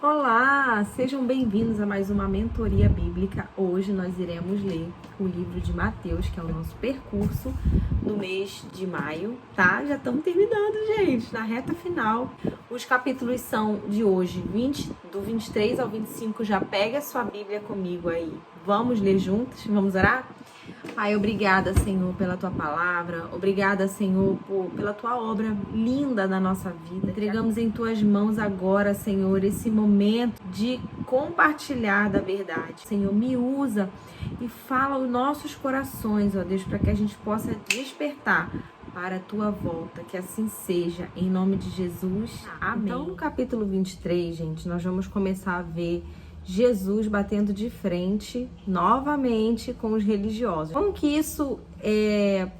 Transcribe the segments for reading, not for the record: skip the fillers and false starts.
Olá, sejam bem-vindos a mais uma mentoria bíblica. Hoje nós iremos ler o livro de Mateus, que é o nosso percurso no mês de maio, tá? Já estamos terminando, gente, na reta final. Os capítulos são de hoje, do 23 ao 25. Já pega a sua Bíblia comigo aí. Vamos ler juntos? Vamos orar? Pai, obrigada, Senhor, pela Tua palavra. Obrigada, Senhor, pela Tua obra linda na nossa vida. Entregamos em Tuas mãos agora, Senhor, esse momento de compartilhar da verdade. Senhor, me usa e fala os nossos corações, ó Deus, para que a gente possa despertar para a Tua volta. Que assim seja, em nome de Jesus. Amém. Então, no capítulo 23, gente, nós vamos começar a ver Jesus batendo de frente novamente com os religiosos. Como que isso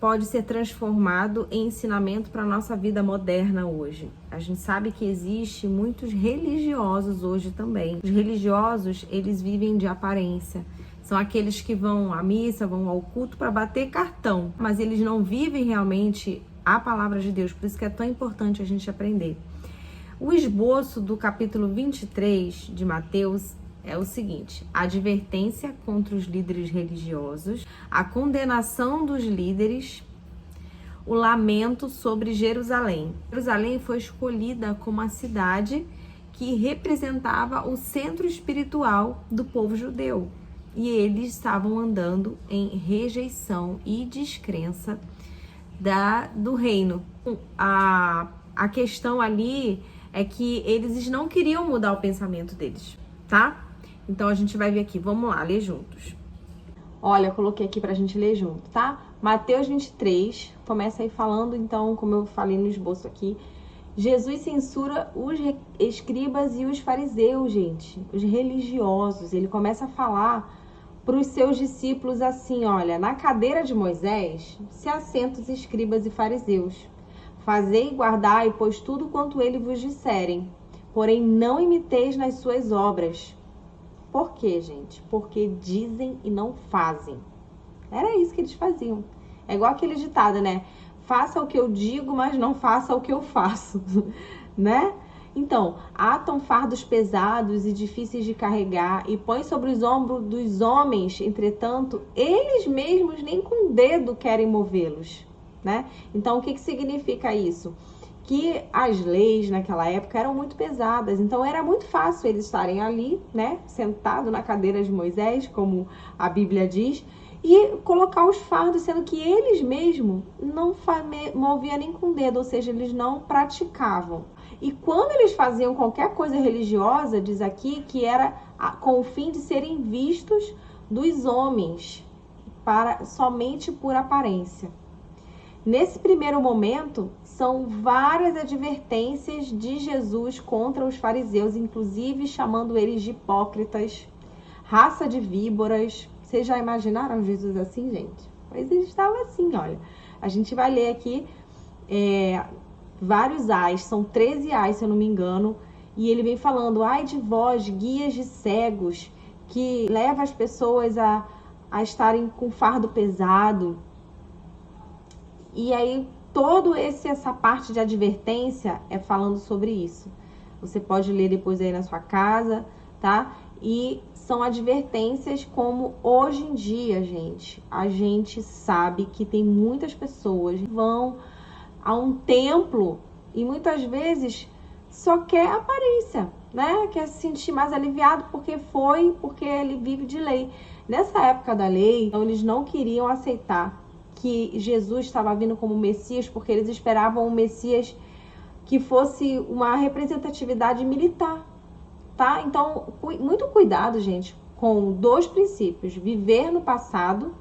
pode ser transformado em ensinamento para a nossa vida moderna hoje? A gente sabe que existe muitos religiosos hoje também. Os religiosos, eles vivem de aparência. São aqueles que vão à missa, vão ao culto para bater cartão, mas eles não vivem realmente a palavra de Deus. Por isso que é tão importante a gente aprender. O esboço do capítulo 23 de Mateus é o seguinte: a advertência contra os líderes religiosos, a condenação dos líderes, o lamento sobre Jerusalém. Jerusalém foi escolhida como a cidade que representava o centro espiritual do povo judeu. E eles estavam andando em rejeição e descrença do reino. A questão ali é que eles não queriam mudar o pensamento deles, tá? Então, a gente vai ver aqui. Vamos lá, ler juntos. Olha, eu coloquei aqui pra gente ler junto, tá? Mateus 23, começa aí falando, então, como eu falei no esboço aqui, Jesus censura os escribas e os fariseus, gente, os religiosos. Ele começa a falar para os seus discípulos assim, olha, na cadeira de Moisés se assentam os escribas e fariseus. Fazei e guardai, pois tudo quanto ele vos disserem, porém não imiteis nas suas obras. Por quê, gente? Porque dizem e não fazem. Era isso que eles faziam. É igual aquele ditado, né? Faça o que eu digo, mas não faça o que eu faço, né? Então, atam fardos pesados e difíceis de carregar e põem sobre os ombros dos homens, entretanto, eles mesmos nem com o dedo querem movê-los, né? Então, o que significa isso? Que as leis naquela época eram muito pesadas, então era muito fácil eles estarem ali, né, sentado na cadeira de Moisés, como a Bíblia diz, e colocar os fardos, sendo que eles mesmos não moviam nem com o dedo, ou seja, eles não praticavam. E quando eles faziam qualquer coisa religiosa, diz aqui que era com o fim de serem vistos dos homens, somente por aparência. Nesse primeiro momento, são várias advertências de Jesus contra os fariseus, inclusive chamando eles de hipócritas, raça de víboras. Vocês já imaginaram Jesus assim, gente? Pois ele estava assim, olha. A gente vai ler aqui vários ais, são 13 ais, se eu não me engano, e ele vem falando, ai de vós, guias de cegos, que leva as pessoas a estarem com fardo pesado. E aí, essa parte de advertência é falando sobre isso. Você pode ler depois aí na sua casa, tá? E são advertências como hoje em dia, gente, a gente sabe que tem muitas pessoas que vão a um templo e muitas vezes só quer aparência, né? Quer se sentir mais aliviado porque ele vive de lei. Nessa época da lei, então, eles não queriam aceitar que Jesus estava vindo como Messias, porque eles esperavam um Messias que fosse uma representatividade militar, tá? Então, muito cuidado, gente, com dois princípios: viver no passado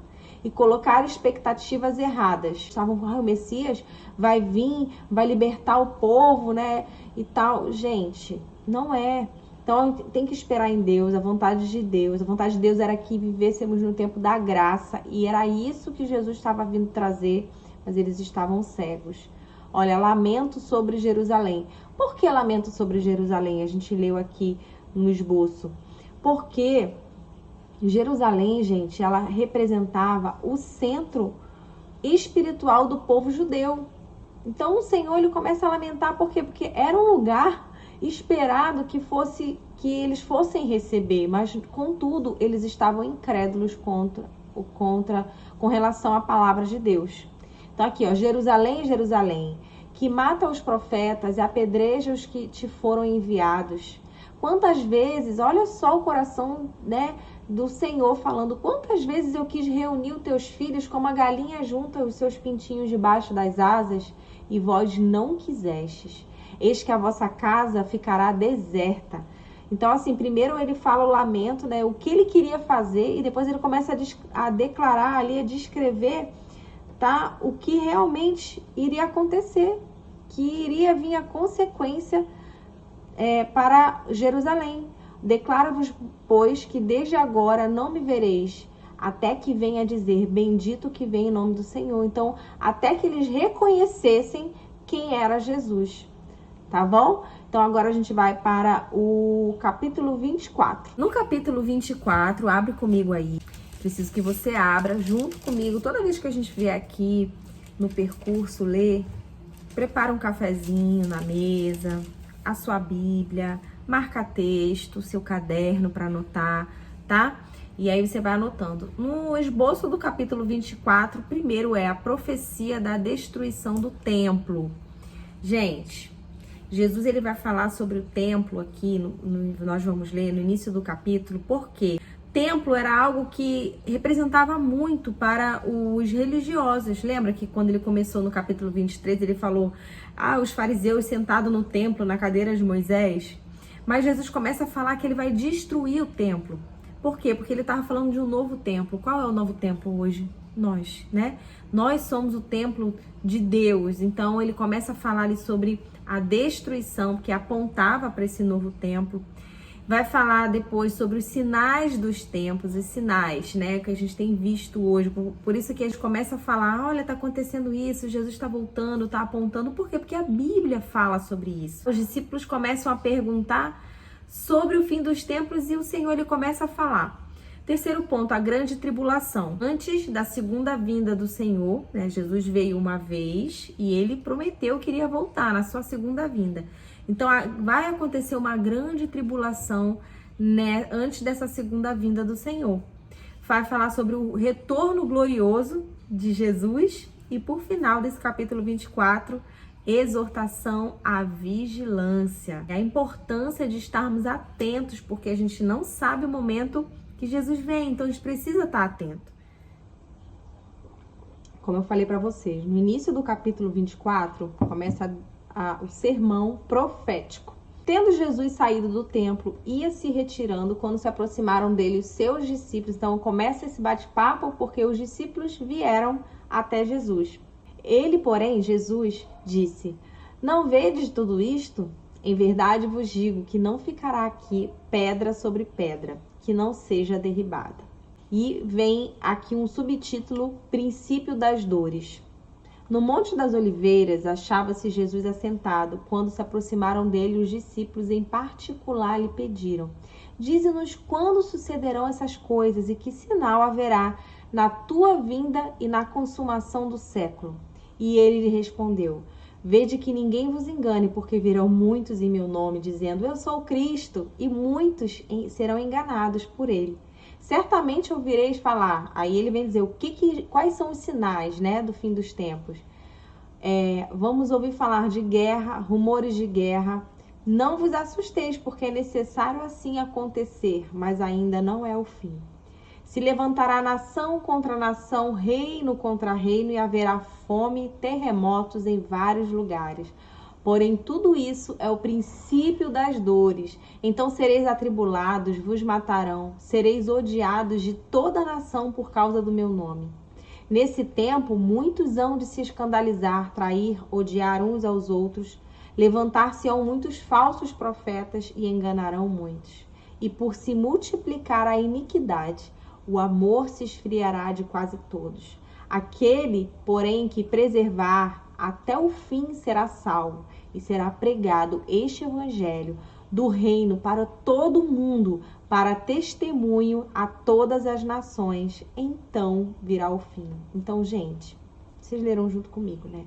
e colocar expectativas erradas. Estavam, o Messias vai vir, vai libertar o povo, né, e tal. Gente, não é. Então, tem que esperar em Deus, a vontade de Deus. A vontade de Deus era que vivêssemos no tempo da graça. E era isso que Jesus estava vindo trazer, mas eles estavam cegos. Olha, lamento sobre Jerusalém. Por que lamento sobre Jerusalém? A gente leu aqui no esboço. Porque Jerusalém, gente, ela representava o centro espiritual do povo judeu. Então, o Senhor, ele começa a lamentar, por quê? Porque era um lugar esperado que eles fossem receber, mas contudo eles estavam incrédulos com relação à palavra de Deus. Então aqui, ó, Jerusalém, Jerusalém, que mata os profetas e apedreja os que te foram enviados. Quantas vezes, olha só o coração, né, do Senhor falando, quantas vezes eu quis reunir os teus filhos como a galinha junta os seus pintinhos debaixo das asas, e vós não quisestes. Eis que a vossa casa ficará deserta. Então, assim, primeiro ele fala o lamento, né, o que ele queria fazer, e depois ele começa a declarar ali, a descrever, tá, o que realmente iria acontecer, que iria vir a consequência para Jerusalém. Declaro-vos, pois, que desde agora não me vereis, até que venha dizer, bendito que vem em nome do Senhor. Então, até que eles reconhecessem quem era Jesus, tá bom? Então, agora a gente vai para o capítulo 24. No capítulo 24, abre comigo aí. Preciso que você abra junto comigo. Toda vez que a gente vier aqui no percurso ler, prepara um cafezinho na mesa, a sua Bíblia, marca texto, seu caderno para anotar, tá? E aí você vai anotando. No esboço do capítulo 24, primeiro é a profecia da destruição do templo. Gente, Jesus ele vai falar sobre o templo aqui, nós vamos ler no início do capítulo, porque templo era algo que representava muito para os religiosos. Lembra que quando ele começou no capítulo 23, ele falou, os fariseus sentados no templo, na cadeira de Moisés? Mas Jesus começa a falar que ele vai destruir o templo. Por quê? Porque ele estava falando de um novo templo. Qual é o novo templo hoje? Nós, né? Nós somos o templo de Deus. Então ele começa a falar ali sobre a destruição, que apontava para esse novo templo. Vai falar depois sobre os sinais dos tempos, os sinais, né, que a gente tem visto hoje. Por isso que a gente começa a falar, olha, tá acontecendo isso, Jesus está voltando, tá apontando. Por quê? Porque a Bíblia fala sobre isso. Os discípulos começam a perguntar sobre o fim dos tempos e o Senhor ele começa a falar. Terceiro ponto, a grande tribulação. Antes da segunda vinda do Senhor, né, Jesus veio uma vez e ele prometeu que iria voltar na sua segunda vinda. Então, vai acontecer uma grande tribulação, né, antes dessa segunda vinda do Senhor. Vai falar sobre o retorno glorioso de Jesus e, por final desse capítulo 24, exortação à vigilância. A importância de estarmos atentos, porque a gente não sabe o momento que Jesus vem, então a gente precisa estar atento. Como eu falei para vocês, no início do capítulo 24, começa o sermão profético. Tendo Jesus saído do templo, ia se retirando quando se aproximaram dele os seus discípulos. Então começa esse bate-papo porque os discípulos vieram até Jesus. Ele, porém, Jesus, disse, não vedes tudo isto? Em verdade vos digo que não ficará aqui pedra sobre pedra, que não seja derribada. E vem aqui um subtítulo, Princípio das Dores. No Monte das Oliveiras achava-se Jesus assentado. Quando se aproximaram dele, os discípulos em particular lhe pediram, dize-nos quando sucederão essas coisas e que sinal haverá na tua vinda e na consumação do século. E ele lhe respondeu, vede que ninguém vos engane, porque virão muitos em meu nome, dizendo, eu sou o Cristo, e muitos serão enganados por ele. Certamente ouvireis falar, aí ele vem dizer, quais são os sinais, né, do fim dos tempos? Vamos ouvir falar de guerra, rumores de guerra. Não vos assusteis, porque é necessário assim acontecer, mas ainda não é o fim. Se levantará nação contra nação, reino contra reino, e haverá fome e terremotos em vários lugares. Porém, tudo isso é o princípio das dores. Então sereis atribulados, vos matarão, sereis odiados de toda a nação por causa do meu nome. Nesse tempo, muitos hão de se escandalizar, trair, odiar uns aos outros, levantar-se-ão muitos falsos profetas e enganarão muitos. E por se multiplicar a iniquidade, o amor se esfriará de quase todos. Aquele, porém, que preservar até o fim será salvo, e será pregado este evangelho do reino para todo o mundo, para testemunho a todas as nações. Então virá o fim. Então, gente, vocês leram junto comigo, né?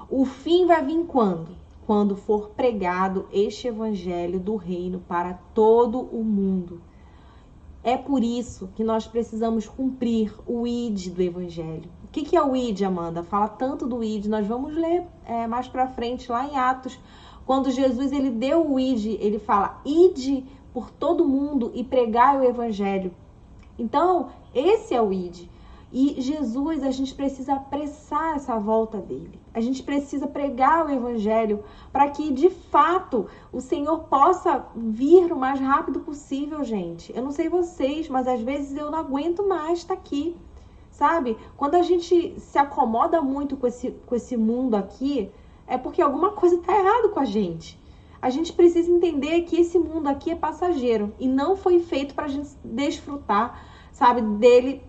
O fim vai vir quando? quando for pregado este evangelho do reino para todo o mundo. É por isso que nós precisamos cumprir o ID do evangelho. O que é o ID, Amanda? Fala tanto do ID. Nós vamos ler mais para frente, lá em Atos, quando Jesus ele deu o ID, ele fala, ide por todo mundo e pregai o evangelho. Então, esse é o ID. E Jesus, a gente precisa apressar essa volta dele. A gente precisa pregar o evangelho para que, de fato, o Senhor possa vir o mais rápido possível, gente. Eu não sei vocês, mas às vezes eu não aguento mais estar aqui, sabe? Quando a gente se acomoda muito com esse mundo aqui, é porque alguma coisa está errada com a gente. A gente precisa entender que esse mundo aqui é passageiro e não foi feito para a gente desfrutar, sabe, dele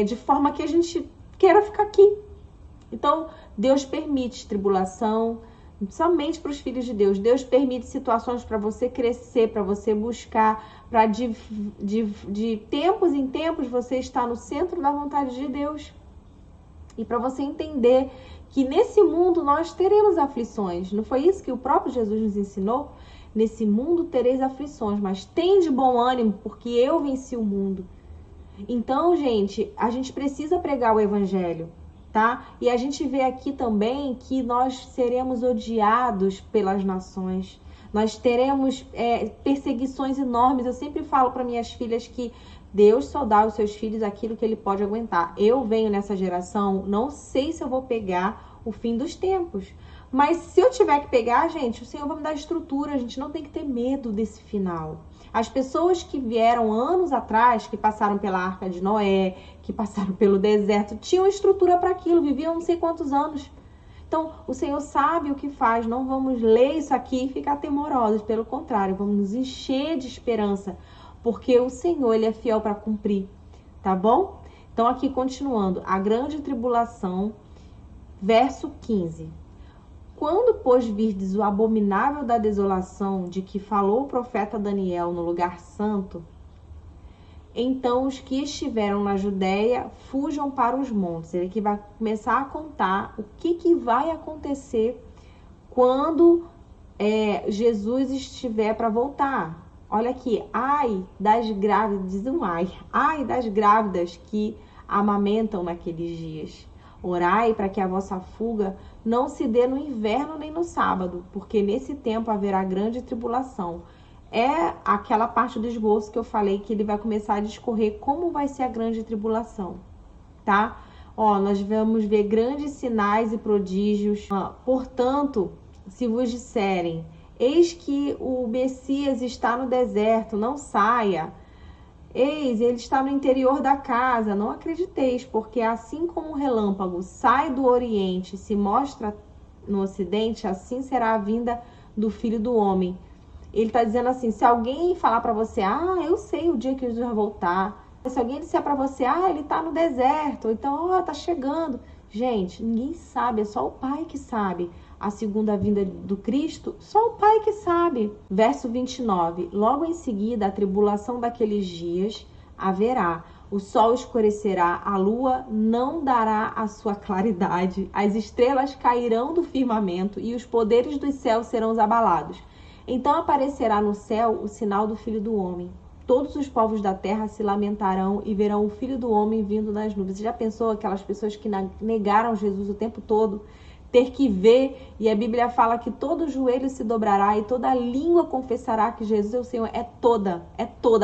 de forma que a gente queira ficar aqui. Então, Deus permite tribulação somente para os filhos de Deus. Deus permite situações para você crescer, para você buscar, para de tempos em tempos você estar no centro da vontade de Deus. E para você entender que nesse mundo nós teremos aflições. Não foi isso que o próprio Jesus nos ensinou? Nesse mundo tereis aflições, mas tende bom ânimo, porque eu venci o mundo. Então, gente, a gente precisa pregar o evangelho, tá? E a gente vê aqui também que nós seremos odiados pelas nações. Nós teremos perseguições enormes. Eu sempre falo para minhas filhas que Deus só dá aos seus filhos aquilo que ele pode aguentar. Eu venho nessa geração, não sei se eu vou pegar o fim dos tempos. Mas se eu tiver que pegar, gente, o Senhor vai me dar estrutura. A gente não tem que ter medo desse final. As pessoas que vieram anos atrás, que passaram pela Arca de Noé, que passaram pelo deserto, tinham estrutura para aquilo, viviam não sei quantos anos. Então, o Senhor sabe o que faz. Não vamos ler isso aqui e ficar temorosos. Pelo contrário, vamos nos encher de esperança, porque o Senhor, ele é fiel para cumprir, tá bom? Então, aqui continuando, a grande tribulação, verso 15. Quando, pois, virdes o abominável da desolação de que falou o profeta Daniel no lugar santo, então os que estiveram na Judéia fujam para os montes. Ele que vai começar a contar o que vai acontecer quando Jesus estiver para voltar. Olha aqui, ai das grávidas, diz um ai das grávidas que amamentam naqueles dias. Orai para que a vossa fuga não se dê no inverno nem no sábado, porque nesse tempo haverá grande tribulação. É aquela parte do esboço que eu falei que ele vai começar a discorrer como vai ser a grande tribulação, tá? Nós vamos ver grandes sinais e prodígios. Portanto, se vos disserem, eis que o Messias está no deserto, não saia. Eis, ele está no interior da casa, não acrediteis, porque assim como o relâmpago sai do oriente e se mostra no ocidente, assim será a vinda do Filho do Homem. Ele está dizendo assim, se alguém falar para você, eu sei o dia que Jesus vai voltar. Se alguém disser para você, ele está no deserto, então, está chegando. Gente, ninguém sabe, é só o Pai que sabe. A segunda vinda do Cristo, só o Pai que sabe. Verso 29. Logo em seguida, a tribulação daqueles dias haverá. O sol escurecerá, a lua não dará a sua claridade, as estrelas cairão do firmamento e os poderes dos céus serão abalados. Então aparecerá no céu o sinal do Filho do Homem. Todos os povos da terra se lamentarão e verão o Filho do Homem vindo nas nuvens. Você já pensou aquelas pessoas que negaram Jesus o tempo todo? Ter que ver, e a Bíblia fala que todo joelho se dobrará e toda língua confessará que Jesus é o Senhor. É toda.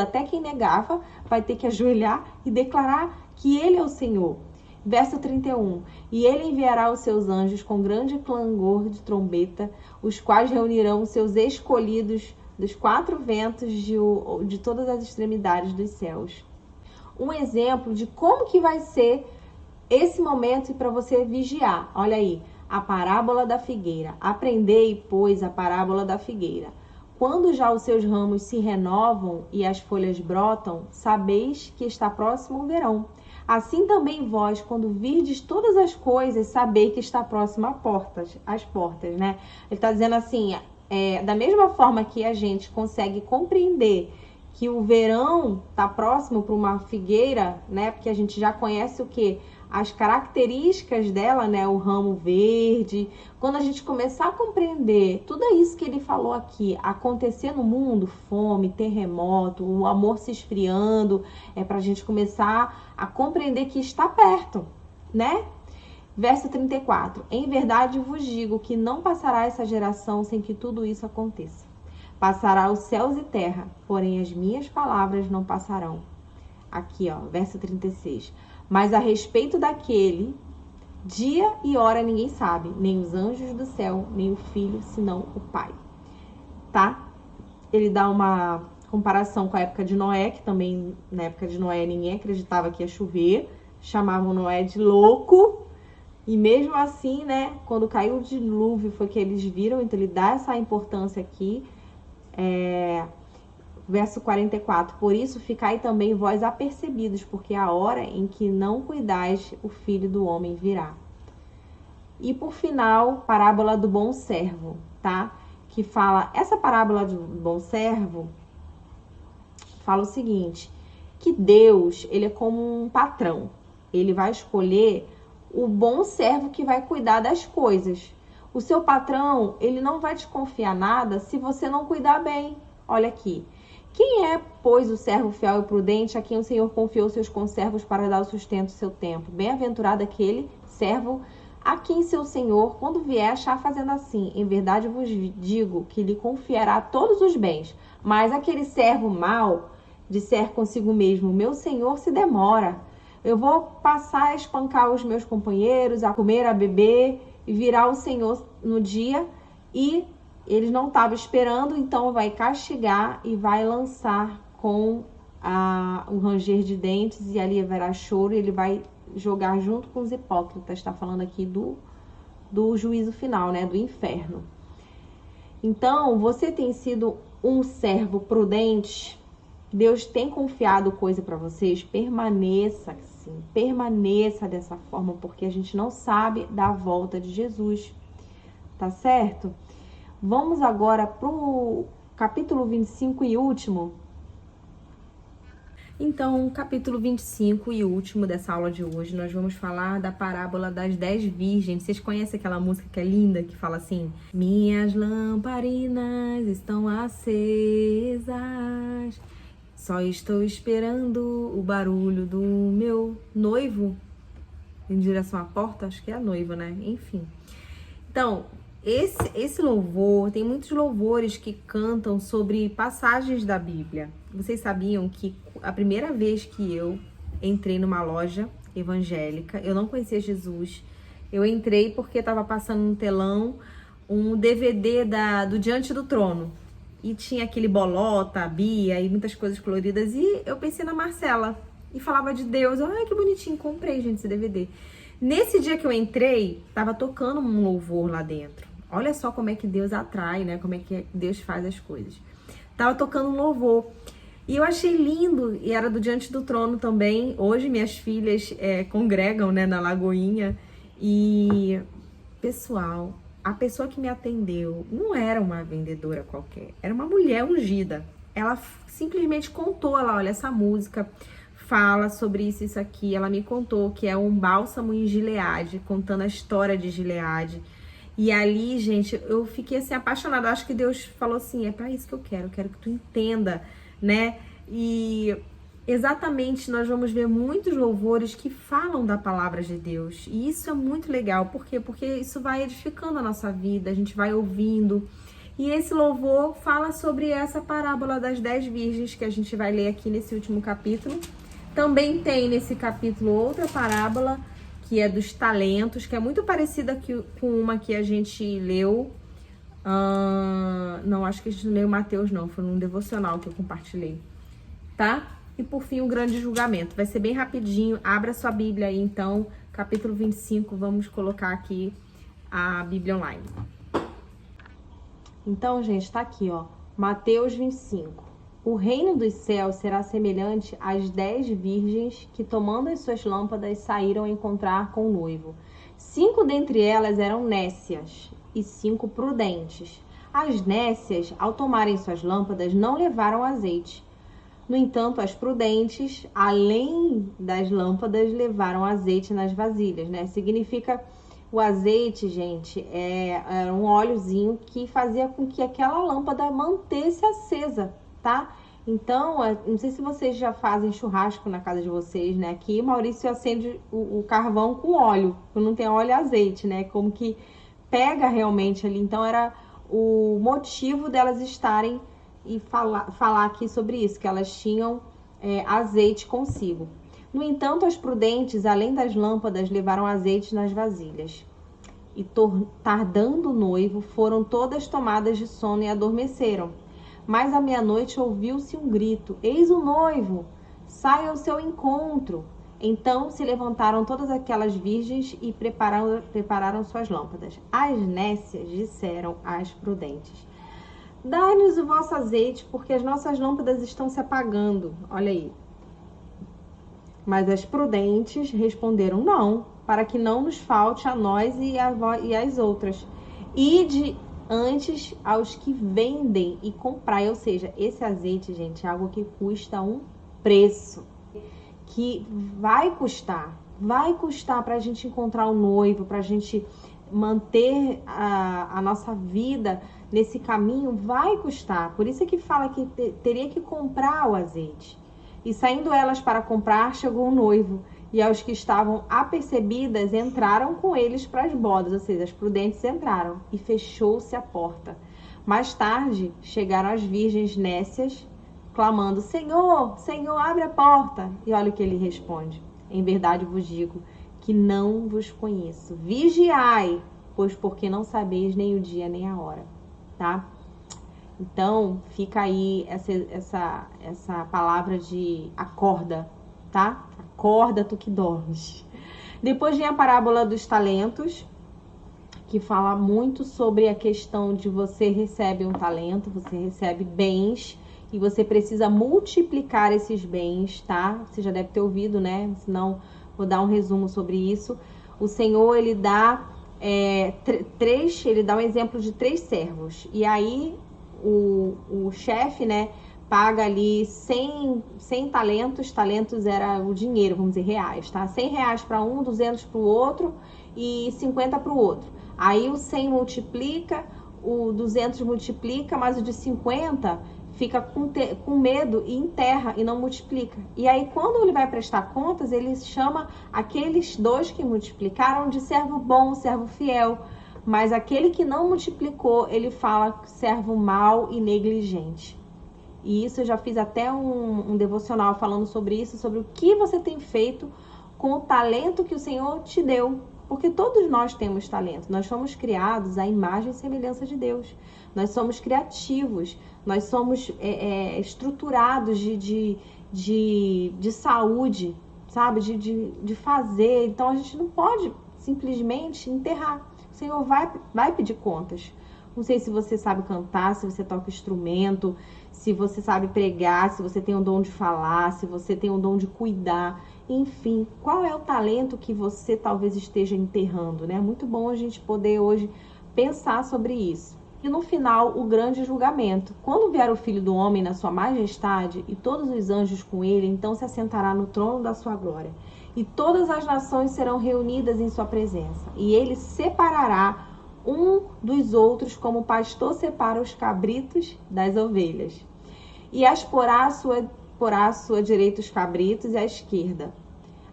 Até quem negava vai ter que ajoelhar e declarar que Ele é o Senhor. Verso 31. E Ele enviará os seus anjos com grande clangor de trombeta, os quais reunirão os seus escolhidos dos quatro ventos de todas as extremidades dos céus. Um exemplo de como que vai ser esse momento para você vigiar. Olha aí. A parábola da figueira. Aprendei, pois, a parábola da figueira. Quando já os seus ramos se renovam e as folhas brotam, sabeis que está próximo o verão. Assim também vós, quando virdes todas as coisas, sabei que está próximo às portas, né? Ele está dizendo assim, da mesma forma que a gente consegue compreender que o verão está próximo para uma figueira, né? Porque a gente já conhece o quê? As características dela, né? O ramo verde. Quando a gente começar a compreender tudo isso que ele falou aqui acontecer no mundo, fome, terremoto, o amor se esfriando, é para a gente começar a compreender que está perto, né? Verso 34. Em verdade vos digo que não passará essa geração sem que tudo isso aconteça. Passará os céus e terra, porém as minhas palavras não passarão. Aqui, ó, verso 36. Mas a respeito daquele dia e hora ninguém sabe, nem os anjos do céu, nem o Filho, senão o Pai. Tá? Ele dá uma comparação com a época de Noé, que também na época de Noé ninguém acreditava que ia chover, chamavam Noé de louco. E mesmo assim, né, quando caiu o dilúvio foi que eles viram, então ele dá essa importância aqui. Verso 44, por isso ficai também vós apercebidos, porque a hora em que não cuidais, o Filho do Homem virá. E por final, parábola do bom servo, tá? Que fala, essa parábola do bom servo fala o seguinte, que Deus, ele é como um patrão, ele vai escolher o bom servo que vai cuidar das coisas. O seu patrão, ele não vai te confiar nada se você não cuidar bem. Olha aqui. Quem é, pois, o servo fiel e prudente a quem o Senhor confiou seus conservos para dar o sustento do seu tempo? Bem-aventurado aquele servo a quem seu Senhor, quando vier, achar fazendo assim. Em verdade vos digo que lhe confiará todos os bens. Mas aquele servo mau disser consigo mesmo, meu Senhor se demora. Eu vou passar a espancar os meus companheiros, a comer, a beber, e virá o Senhor no dia e eles não estavam esperando, então vai castigar e vai lançar com o ranger de dentes e ali haverá choro e ele vai jogar junto com os hipócritas. Está falando aqui do juízo final, né? Do inferno. Então, você tem sido um servo prudente? Deus tem confiado coisa para vocês? Permaneça assim, permaneça dessa forma, porque a gente não sabe da volta de Jesus, tá certo? Vamos agora pro capítulo 25 e último. Então, capítulo 25 e último dessa aula de hoje, nós vamos falar da parábola das 10 virgens. Vocês conhecem aquela música que é linda, que fala assim: minhas lamparinas estão acesas, só estou esperando o barulho do meu noivo em direção à porta. Acho que é a noiva, né? Enfim. Então, esse louvor, tem muitos louvores que cantam sobre passagens da Bíblia. Vocês sabiam que a primeira vez que eu entrei numa loja evangélica, eu não conhecia Jesus. Eu entrei porque estava passando no telão um DVD do Diante do Trono. E tinha aquele bolota, a Bia e muitas coisas coloridas. E eu pensei na Marcela e falava de Deus. Ai, que bonitinho, comprei, gente, esse DVD. Nesse dia que eu entrei, tava tocando um louvor lá dentro. Olha só como é que Deus atrai, né? Como é que Deus faz as coisas. Tava tocando um louvor. E eu achei lindo, e era do Diante do Trono também. Hoje minhas filhas congregam, né, na Lagoinha. E, pessoal, a pessoa que me atendeu não era uma vendedora qualquer, era uma mulher ungida. Ela simplesmente contou, olha, essa música fala sobre isso, isso aqui. Ela me contou que é um bálsamo em Gileade, contando a história de Gileade. E ali, gente, eu fiquei assim apaixonada. Acho que Deus falou assim, é pra isso que eu quero que tu entenda, né? E exatamente, nós vamos ver muitos louvores que falam da palavra de Deus. E isso é muito legal. Por quê? Porque isso vai edificando a nossa vida, a gente vai ouvindo. E esse louvor fala sobre essa parábola das 10 virgens que a gente vai ler aqui nesse último capítulo. Também tem nesse capítulo outra parábola, que é dos talentos, que é muito parecida com uma que a gente leu. Não, acho que a gente não leu Mateus, não. Foi num devocional que eu compartilhei. Tá? E por fim, o grande julgamento. Vai ser bem rapidinho. Abra sua Bíblia aí, então. Capítulo 25. Vamos colocar aqui a Bíblia online. Então, gente, tá aqui, ó. Mateus 25. O reino dos céus será semelhante às 10 virgens que, tomando as suas lâmpadas, saíram encontrar com o noivo. 5 dentre elas eram nécias e 5 prudentes. As nécias, ao tomarem suas lâmpadas, não levaram azeite. No entanto, as prudentes, além das lâmpadas, levaram azeite nas vasilhas, né? Significa, o azeite, gente, era um óleozinho que fazia com que aquela lâmpada mantesse acesa, tá? Então, não sei se vocês já fazem churrasco na casa de vocês, né? Aqui, Maurício acende o carvão com óleo, quando não tem óleo e azeite, né? Como que pega realmente ali. Então, era o motivo delas estarem e falar aqui sobre isso, que elas tinham azeite consigo. No entanto, as prudentes, além das lâmpadas, levaram azeite nas vasilhas. E tardando o noivo, foram todas tomadas de sono e adormeceram. Mas à meia-noite ouviu-se um grito: eis o noivo, saia ao seu encontro. Então se levantaram todas aquelas virgens e prepararam suas lâmpadas. As nécias disseram às prudentes: dai-nos o vosso azeite, porque as nossas lâmpadas estão se apagando. Olha aí. Mas as prudentes responderam: não, para que não nos falte a nós e às outras. Ide antes aos que vendem e comprai. Ou seja, esse azeite, gente, é algo que custa um preço. Que vai custar para a gente encontrar o noivo, para a gente manter a nossa vida nesse caminho, vai custar. Por isso é que fala que teria que comprar o azeite. E saindo elas para comprar, chegou o noivo, e aos que estavam apercebidas entraram com eles para as bodas, ou seja, as prudentes entraram, e fechou-se a porta. Mais tarde chegaram as virgens nécias, clamando: Senhor, Senhor, abre a porta. E olha o que ele responde: em verdade vos digo que não vos conheço. Vigiai, pois porque não sabeis nem o dia nem a hora, tá? Então, fica aí essa palavra de acorda, tá? Acorda, tu que dormes. Depois vem a parábola dos talentos, que fala muito sobre a questão de você recebe um talento, você recebe bens, e você precisa multiplicar esses bens, tá? Você já deve ter ouvido, né? Senão, vou dar um resumo sobre isso. O Senhor, ele dá ele dá um exemplo de 3 servos. E aí, o chefe, né, paga ali 100 talentos. Talentos era o dinheiro, vamos dizer, reais, tá? 100 reais para um, 200 para o outro e 50 para o outro. Aí o 100 multiplica, o 200 multiplica, mas o de 50 fica com medo e enterra e não multiplica. E aí, quando ele vai prestar contas, ele chama aqueles 2 que multiplicaram de servo bom, servo fiel. Mas aquele que não multiplicou, ele fala servo mau e negligente. E isso eu já fiz até um devocional falando sobre isso, sobre o que você tem feito com o talento que o Senhor te deu. Porque todos nós temos talento, nós somos criados à imagem e semelhança de Deus. Nós somos criativos, nós somos estruturados de saúde, sabe? De fazer. Então a gente não pode simplesmente enterrar. O Senhor vai pedir contas. Não sei se você sabe cantar, se você toca instrumento, se você sabe pregar, se você tem o dom de falar, se você tem o dom de cuidar. Enfim, qual é o talento que você talvez esteja enterrando, né? Muito bom a gente poder hoje pensar sobre isso. E no final, o grande julgamento. Quando vier o Filho do Homem na sua majestade e todos os anjos com ele, então se assentará no trono da sua glória. E todas as nações serão reunidas em sua presença. E ele separará um dos outros, como o pastor separa os cabritos das ovelhas. E as porá à sua direita os cabritos e à esquerda.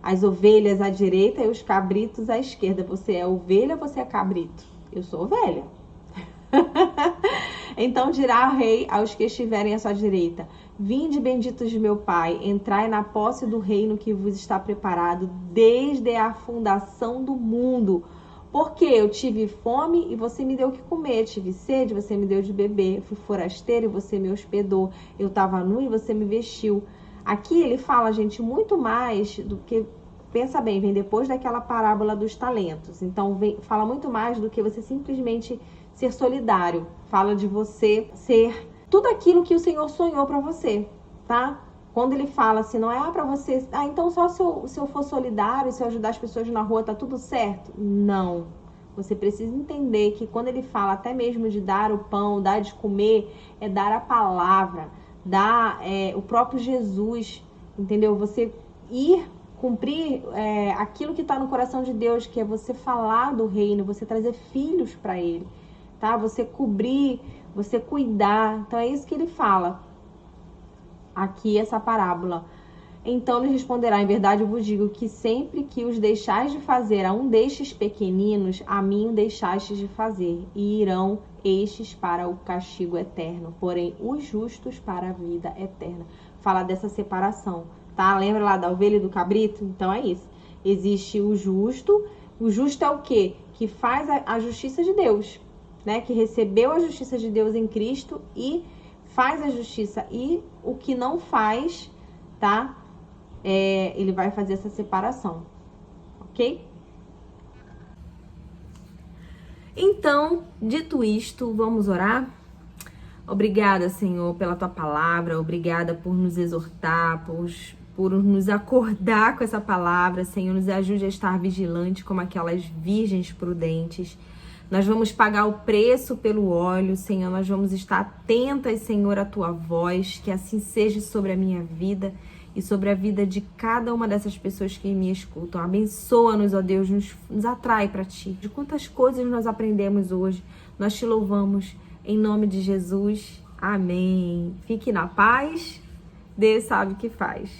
As ovelhas à direita e os cabritos à esquerda. Você é ovelha ou você é cabrito? Eu sou ovelha. Então dirá o rei aos que estiverem à sua direita: vinde, benditos de meu Pai, entrai na posse do reino que vos está preparado desde a fundação do mundo. Porque eu tive fome e você me deu o que comer, tive sede, você me deu de beber, fui forasteiro e você me hospedou, eu estava nu e você me vestiu. Aqui ele fala, gente, muito mais do que, pensa bem, vem depois daquela parábola dos talentos. Então fala muito mais do que você simplesmente ser solidário. Fala de você ser tudo aquilo que o Senhor sonhou para você, tá? Quando ele fala assim, não é para você... então só se eu for solidário, se eu ajudar as pessoas na rua, tá tudo certo? Não. Você precisa entender que quando ele fala até mesmo de dar o pão, dar de comer, é dar a palavra, o próprio Jesus, entendeu? Você ir cumprir aquilo que está no coração de Deus, que é você falar do reino, você trazer filhos para Ele, tá? Você cobrir, você cuidar. Então é isso que ele fala aqui, essa parábola. Então lhe responderá: em verdade eu vos digo que sempre que os deixais de fazer a um destes pequeninos, a mim o deixastes de fazer, e irão estes para o castigo eterno, porém os justos para a vida eterna. Fala dessa separação, tá? Lembra lá da ovelha e do cabrito? Então é isso. Existe o justo. O justo é o quê? Que faz a justiça de Deus, né? Que recebeu a justiça de Deus em Cristo e faz a justiça. E o que não faz, tá? Ele vai fazer essa separação, ok? Então, dito isto, vamos orar? Obrigada, Senhor, pela tua palavra, obrigada por nos exortar, por nos acordar com essa palavra. Senhor, nos ajude a estar vigilante como aquelas virgens prudentes. Nós vamos pagar o preço pelo óleo, Senhor, nós vamos estar atentas, Senhor, à tua voz, que assim seja sobre a minha vida e sobre a vida de cada uma dessas pessoas que me escutam. Abençoa-nos, ó Deus, nos atrai para ti. De quantas coisas nós aprendemos hoje, nós te louvamos em nome de Jesus. Amém. Fique na paz. Deus sabe o que faz.